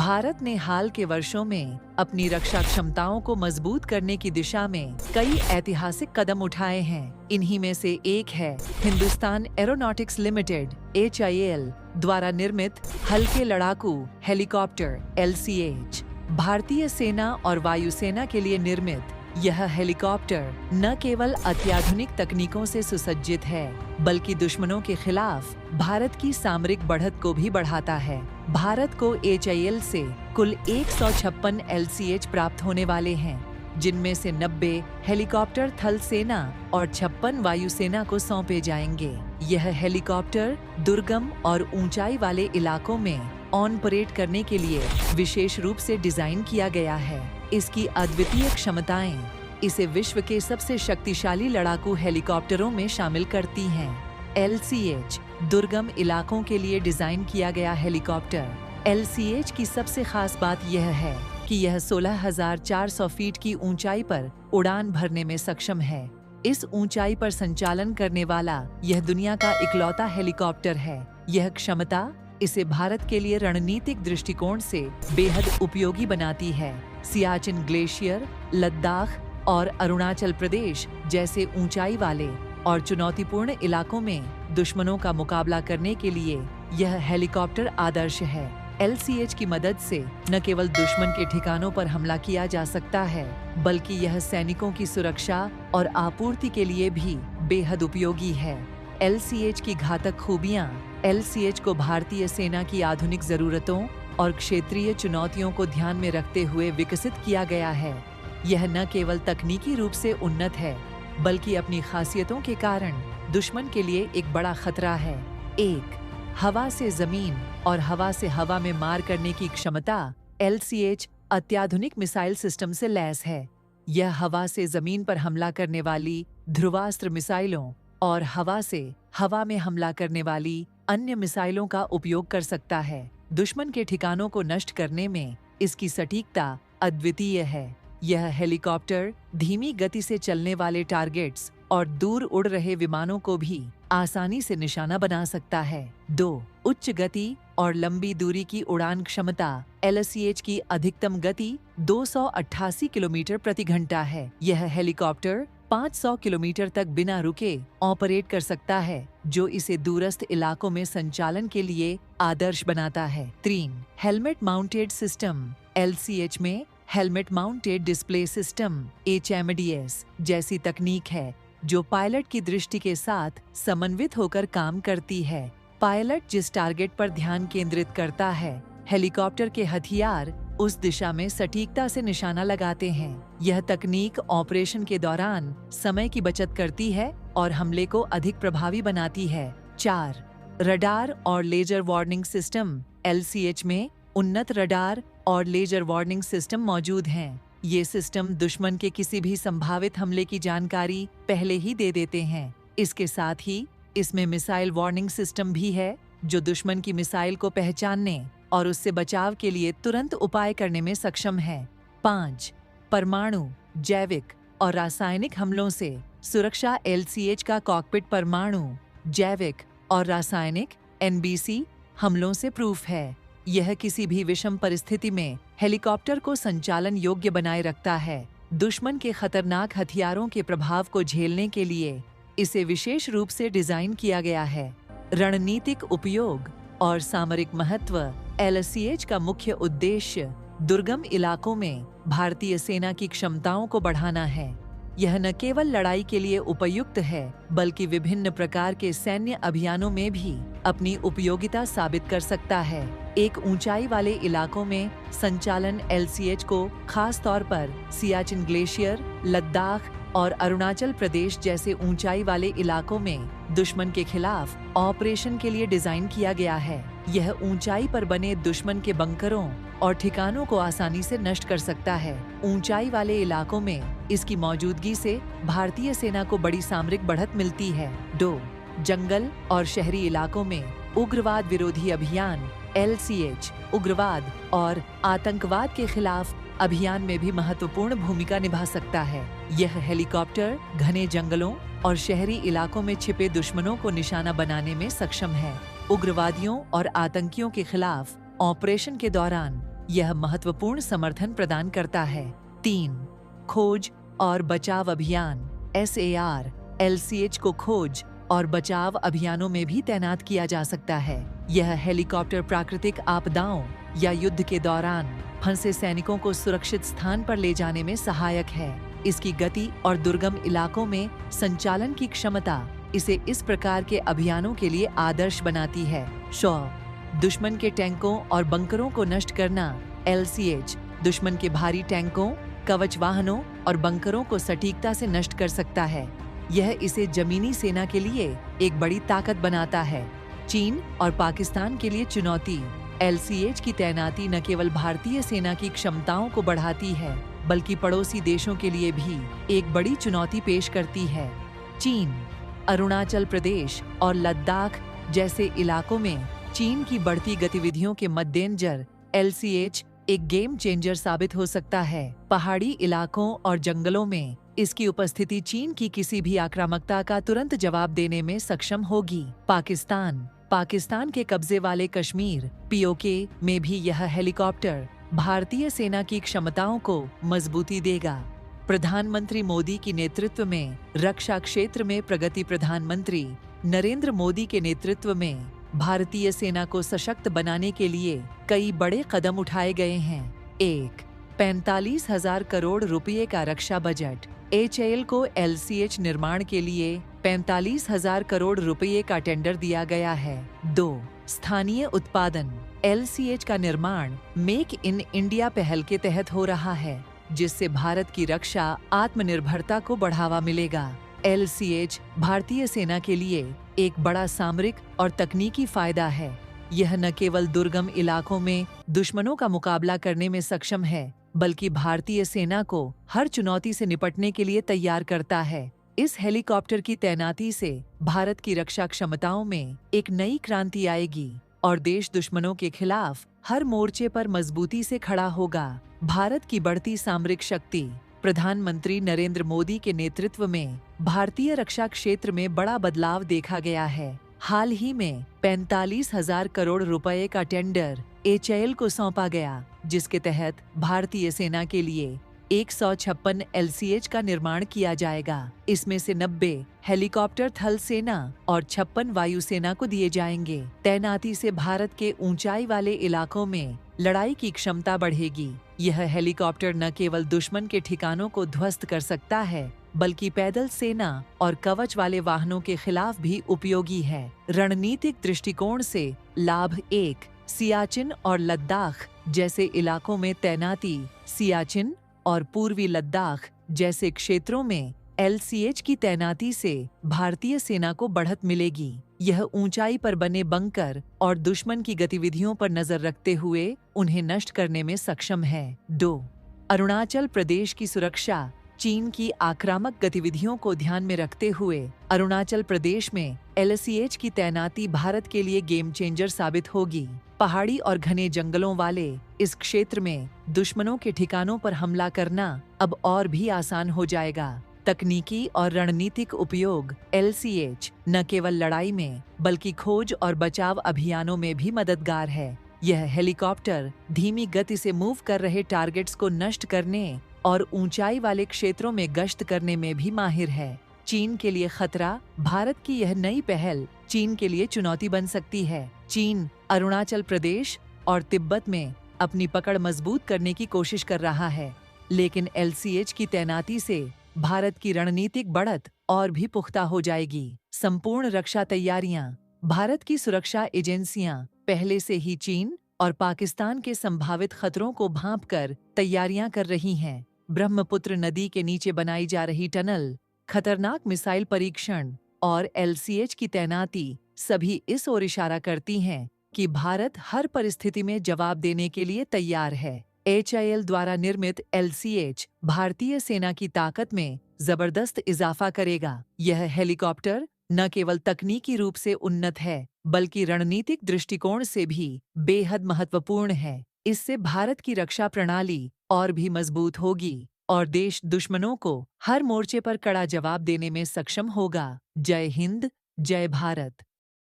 भारत ने हाल के वर्षों में अपनी रक्षा क्षमताओं को मजबूत करने की दिशा में कई ऐतिहासिक कदम उठाए हैं। इन्हीं में से एक है हिंदुस्तान एरोनॉटिक्स लिमिटेड (HAL) द्वारा निर्मित हल्के लड़ाकू हेलीकॉप्टर LCH। भारतीय सेना और वायुसेना के लिए निर्मित यह हेलीकॉप्टर न केवल अत्याधुनिक तकनीकों से सुसज्जित है, बल्कि दुश्मनों के खिलाफ भारत की सामरिक बढ़त को भी बढ़ाता है। भारत को HAL से कुल 156 LCH प्राप्त होने वाले हैं, जिनमें से 90 हेलीकॉप्टर थल सेना और 56 वायुसेना को सौंपे जाएंगे। यह हेलीकॉप्टर दुर्गम और ऊंचाई वाले इलाकों में ऑन परेड करने के लिए विशेष रूप से डिजाइन किया गया है। इसकी अद्वितीय क्षमताएं इसे विश्व के सबसे शक्तिशाली लड़ाकू हेलीकॉप्टरों में शामिल करती हैं। LCH दुर्गम इलाकों के लिए डिजाइन किया गया हेलीकॉप्टर। LCH की सबसे खास बात यह है कि यह 16,400 फीट की ऊंचाई पर उड़ान भरने में सक्षम है। इस ऊंचाई पर संचालन करने वाला यह दुनिया का इकलौता हेलीकॉप्टर है। यह क्षमता इसे भारत के लिए रणनीतिक दृष्टिकोण से बेहद उपयोगी बनाती है। सियाचिन ग्लेशियर, लद्दाख और अरुणाचल प्रदेश जैसे ऊंचाई वाले और चुनौतीपूर्ण इलाकों में दुश्मनों का मुकाबला करने के लिए यह हेलीकॉप्टर आदर्श है। LCH की मदद से न केवल दुश्मन के ठिकानों पर हमला किया जा सकता है, बल्कि यह सैनिकों की सुरक्षा और आपूर्ति के लिए भी बेहद उपयोगी है। LCH की घातक खूबियां LCH को भारतीय सेना की आधुनिक जरूरतों और क्षेत्रीय चुनौतियों को ध्यान में रखते हुए विकसित किया गया है। यह न केवल तकनीकी रूप से उन्नत है, बल्कि अपनी खासियतों के कारण दुश्मन के लिए एक बड़ा खतरा है। 1. हवा से जमीन और हवा से हवा में मार करने की क्षमता। LCH अत्याधुनिक मिसाइल सिस्टम से लैस है। यह हवा से जमीन पर हमला करने वाली ध्रुवास्त्र मिसाइलों और हवा से हवा में हमला करने वाली अन्य मिसाइलों का उपयोग कर सकता है। दुश्मन के ठिकानों को नष्ट करने में इसकी सटीकता अद्वितीय है। यह हेलीकॉप्टर धीमी गति से चलने वाले टारगेट्स और दूर उड़ रहे विमानों को भी आसानी से निशाना बना सकता है। 2. उच्च गति और लंबी दूरी की उड़ान क्षमता। LCH की अधिकतम गति 288 किलोमीटर प्रति घंटा है। यह हेलीकॉप्टर 500 किलोमीटर तक बिना रुके ऑपरेट कर सकता है, जो इसे दूरस्थ इलाकों में संचालन के लिए आदर्श बनाता है। 3. Helmet mounted system. LCH में helmet mounted display system HMDS जैसी तकनीक है, जो पायलट की दृष्टि के साथ समन्वित होकर काम करती है। पायलट जिस टारगेट पर ध्यान केंद्रित करता है, हेलीकॉप्टर के हथियार उस दिशा में सटीकता से निशाना लगाते हैं। यह तकनीक ऑपरेशन के दौरान समय की बचत करती है और हमले को अधिक प्रभावी बनाती है। 4. रडार और लेजर वार्निंग सिस्टम। LCH में उन्नत रडार और लेजर वार्निंग सिस्टम मौजूद हैं। ये सिस्टम दुश्मन के किसी भी संभावित हमले की जानकारी पहले ही दे देते हैं। इसके साथ ही इसमें मिसाइल वार्निंग सिस्टम भी है, जो दुश्मन की मिसाइल को पहचानने और उससे बचाव के लिए तुरंत उपाय करने में सक्षम है। 5. परमाणु, जैविक और रासायनिक हमलों से सुरक्षा। LCH का कॉकपिट परमाणु, जैविक और रासायनिक NBC हमलों से प्रूफ है। यह किसी भी विषम परिस्थिति में हेलीकॉप्टर को संचालन योग्य बनाए रखता है। दुश्मन के खतरनाक हथियारों के प्रभाव को झेलने के लिए इसे विशेष रूप से डिजाइन किया गया है। रणनीतिक उपयोग और सामरिक महत्व। LCH का मुख्य उद्देश्य दुर्गम इलाकों में भारतीय सेना की क्षमताओं को बढ़ाना है। यह न केवल लड़ाई के लिए उपयुक्त है, बल्कि विभिन्न प्रकार के सैन्य अभियानों में भी अपनी उपयोगिता साबित कर सकता है। एक ऊंचाई वाले इलाकों में संचालन LCH को खास तौर पर सियाचिन ग्लेशियर, लद्दाख और अरुणाचल प्रदेश जैसे ऊंचाई वाले इलाकों में दुश्मन के खिलाफ ऑपरेशन के लिए डिजाइन किया गया है। यह ऊंचाई पर बने दुश्मन के बंकरों और ठिकानों को आसानी से नष्ट कर सकता है। ऊंचाई वाले इलाकों में इसकी मौजूदगी से भारतीय सेना को बड़ी सामरिक बढ़त मिलती है। 2. जंगल और शहरी इलाकों में उग्रवाद विरोधी अभियान। LCH उग्रवाद और आतंकवाद के खिलाफ अभियान में भी महत्वपूर्ण भूमिका निभा सकता है। यह हेलीकॉप्टर घने जंगलों और शहरी इलाकों में छिपे दुश्मनों को निशाना बनाने में सक्षम है। उग्रवादियों और आतंकियों के खिलाफ ऑपरेशन के दौरान यह महत्वपूर्ण समर्थन प्रदान करता है। 3. खोज और बचाव अभियान SAR LCH को खोज और बचाव अभियानों में भी तैनात किया जा सकता है। यह हेलीकॉप्टर प्राकृतिक आपदाओं या युद्ध के दौरान फंसे सैनिकों को सुरक्षित स्थान पर ले जाने में सहायक है। इसकी गति और दुर्गम इलाकों में संचालन की क्षमता इसे इस प्रकार के अभियानों के लिए आदर्श बनाती है। 100. दुश्मन के टैंकों और बंकरों को नष्ट करना LCH दुश्मन के भारी टैंकों, कवच वाहनों और बंकरों को सटीकता से नष्ट कर सकता है। यह इसे जमीनी सेना के लिए एक बड़ी ताकत बनाता है। चीन और पाकिस्तान के लिए चुनौती LCH की तैनाती न केवल भारतीय सेना की क्षमताओं को बढ़ाती है, बल्कि पड़ोसी देशों के लिए भी एक बड़ी चुनौती पेश करती है। चीन, अरुणाचल प्रदेश और लद्दाख जैसे इलाकों में चीन की बढ़ती गतिविधियों के मद्देनजर LCH एक गेम चेंजर साबित हो सकता है। पहाड़ी इलाकों और जंगलों में इसकी उपस्थिति चीन की किसी भी आक्रामकता का तुरंत जवाब देने में सक्षम होगी। पाकिस्तान के कब्जे वाले कश्मीर POK में भी यह हेलीकॉप्टर भारतीय सेना की क्षमताओं को मजबूती देगा। प्रधानमंत्री मोदी के नेतृत्व में रक्षा क्षेत्र में प्रगति प्रधानमंत्री नरेंद्र मोदी के नेतृत्व में भारतीय सेना को सशक्त बनाने के लिए कई बड़े कदम उठाए गए हैं। 1. 45,000 करोड़ रुपए का रक्षा बजट HAL को LCH निर्माण के लिए 45,000 करोड़ रुपए का टेंडर दिया गया है। 2. स्थानीय उत्पादन LCH का निर्माण मेक इन इंडिया पहल के तहत हो रहा है, जिससे भारत की रक्षा आत्मनिर्भरता को बढ़ावा मिलेगा। LCH भारतीय सेना के लिए एक बड़ा सामरिक और तकनीकी फायदा है। यह न केवल दुर्गम इलाकों में दुश्मनों का मुकाबला करने में सक्षम है, बल्कि भारतीय सेना को हर चुनौती से निपटने के लिए तैयार करता है। इस हेलीकॉप्टर की तैनाती से भारत की रक्षा क्षमताओं में एक नई क्रांति आएगी और देश दुश्मनों के खिलाफ हर मोर्चे पर मजबूती से खड़ा होगा। भारत की बढ़ती सामरिक शक्ति प्रधानमंत्री नरेंद्र मोदी के नेतृत्व में भारतीय रक्षा क्षेत्र में बड़ा बदलाव देखा गया है। हाल ही में 45,000 करोड़ रुपए का टेंडर HAL को सौंपा गया, जिसके तहत भारतीय सेना के लिए 156 LCH का निर्माण किया जाएगा। इसमें से 90 हेलीकॉप्टर थल सेना और 56 वायुसेना को दिए जाएंगे। तैनाती से भारत के ऊंचाई वाले इलाकों में लड़ाई की क्षमता बढ़ेगी। यह हेलीकॉप्टर न केवल दुश्मन के ठिकानों को ध्वस्त कर सकता है, बल्कि पैदल सेना और कवच वाले वाहनों के खिलाफ भी उपयोगी है। रणनीतिक दृष्टिकोण से लाभ 1. सियाचिन और लद्दाख जैसे इलाकों में तैनाती सियाचिन और पूर्वी लद्दाख जैसे क्षेत्रों में LCH की तैनाती से भारतीय सेना को बढ़त मिलेगी। यह ऊंचाई पर बने बंकर और दुश्मन की गतिविधियों पर नजर रखते हुए उन्हें नष्ट करने में सक्षम है। 2. अरुणाचल प्रदेश की सुरक्षा चीन की आक्रामक गतिविधियों को ध्यान में रखते हुए अरुणाचल प्रदेश में LCH की तैनाती भारत के लिए गेम चेंजर साबित होगी। पहाड़ी और घने जंगलों वाले इस क्षेत्र में दुश्मनों के ठिकानों पर हमला करना अब और भी आसान हो जाएगा। तकनीकी और रणनीतिक उपयोग LCH न केवल लड़ाई में बल्कि खोज और बचाव अभियानों में भी मददगार है। यह हेलीकॉप्टर धीमी गति से मूव कर रहे टारगेट्स को नष्ट करने और ऊंचाई वाले क्षेत्रों में गश्त करने में भी माहिर है। चीन के लिए खतरा भारत की यह नई पहल चीन के लिए चुनौती बन सकती है। चीन अरुणाचल प्रदेश और तिब्बत में अपनी पकड़ मजबूत करने की कोशिश कर रहा है, लेकिन LCH की तैनाती से भारत की रणनीतिक बढ़त और भी पुख्ता हो जाएगी। संपूर्ण रक्षा तैयारियां भारत की सुरक्षा एजेंसियां पहले से ही चीन और पाकिस्तान के संभावित खतरों को भांपकर तैयारियां कर रही हैं। ब्रह्मपुत्र नदी के नीचे बनाई जा रही टनल, खतरनाक मिसाइल परीक्षण और LCH की तैनाती सभी इस ओर इशारा करती हैं कि भारत हर परिस्थिति में जवाब देने के लिए तैयार है। HAL द्वारा निर्मित LCH भारतीय सेना की ताकत में जबरदस्त इजाफा करेगा। यह हेलीकॉप्टर न केवल तकनीकी रूप से उन्नत है, बल्कि रणनीतिक दृष्टिकोण से भी बेहद महत्वपूर्ण है। इससे भारत की रक्षा प्रणाली और भी मजबूत होगी और देश दुश्मनों को हर मोर्चे पर कड़ा जवाब देने में सक्षम होगा। जय हिंद, जय भारत।